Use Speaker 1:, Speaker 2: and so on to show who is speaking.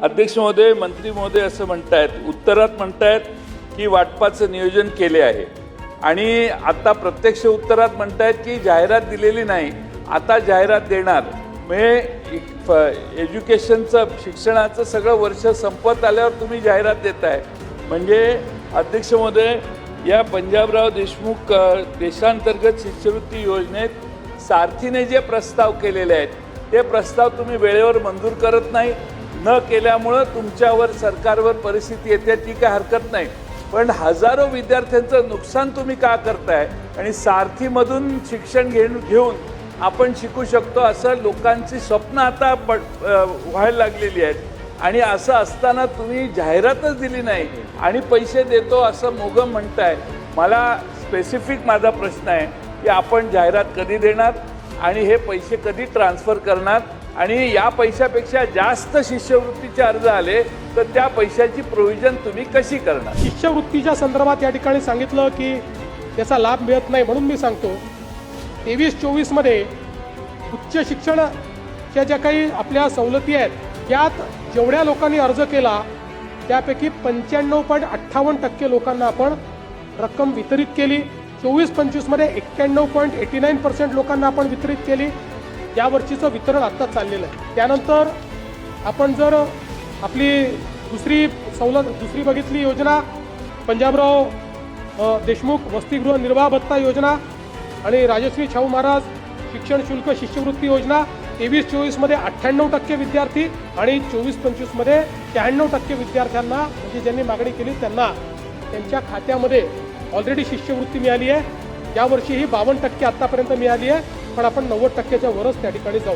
Speaker 1: अध्यक्ष महोदय, मंत्री महोदय असं म्हणतायत, उत्तरात म्हणतायत की वाटपाचं नियोजन केले आहे आणि आता प्रत्यक्ष उत्तरात म्हणतायत की जाहिरात दिलेली नाही, आता जाहिरात देणार. म्हणजे एज्युकेशनचं, शिक्षणाचं सगळं वर्ष संपत आल्यावर तुम्ही जाहिरात देताय. म्हणजे अध्यक्ष महोदय, या पंजाबराव देशमुख देशांतर्गत शिष्यवृत्ती योजनेत सारथीने जे प्रस्ताव केलेले आहेत ते प्रस्ताव तुम्ही वेळेवर मंजूर करत नाही. न केल्यामुळं तुमच्यावर, सरकारवर परिस्थिती येते, ती काय हरकत नाही, पण हजारो विद्यार्थ्यांचं नुकसान तुम्ही का करताय? आणि सारथीमधून शिक्षण घेऊन आपण शिकू शकतो असं लोकांची स्वप्न आता व्हायला लागलेली आहेत. आणि असं असताना तुम्ही जाहिरातच दिली नाही आणि पैसे देतो असं मोगम म्हणताय. मला स्पेसिफिक माझा प्रश्न आहे की आपण जाहिरात कधी देणार आणि हे पैसे कधी ट्रान्सफर करणार? आणि या पैशापेक्षा जास्त शिष्यवृत्तीचे अर्ज आले तर त्या पैशाची प्रोव्हिजन तुम्ही कशी करणार?
Speaker 2: शिष्यवृत्तीच्या संदर्भात या ठिकाणी सांगितलं की त्याचा लाभ मिळत नाही, म्हणून मी सांगतो 23-24 मध्ये उच्च शिक्षणाच्या ज्या काही आपल्या सवलती आहेत त्यात जेवढ्या लोकांनी अर्ज केला त्यापैकी 95.58% लोकांना आपण रक्कम वितरित केली. 24-25 मध्ये 91.89% लोकांना आपण वितरित केली. यावर्षीचं वितरण आत्ता चाललेलं आहे. त्यानंतर आपण जर आपली दुसरी बघितली योजना, पंजाबराव देशमुख वसतिगृह निर्वाह भत्ता योजना आणि राजश्री शाहू महाराज शिक्षण शुल्क शिष्यवृत्ती योजना, 23-24 मध्ये 98% विद्यार्थी आणि 24-25 मध्ये 96% विद्यार्थ्यांना, म्हणजे ज्यांनी मागणी केली त्यांना त्यांच्या खात्यामध्ये ऑलरेडी शिष्यवृत्ती मिळाली आहे. यावर्षी ही 52% आत्तापर्यंत मिळाली आहे, पण आपण 90%च्या वरच त्या ठिकाणी जाऊ.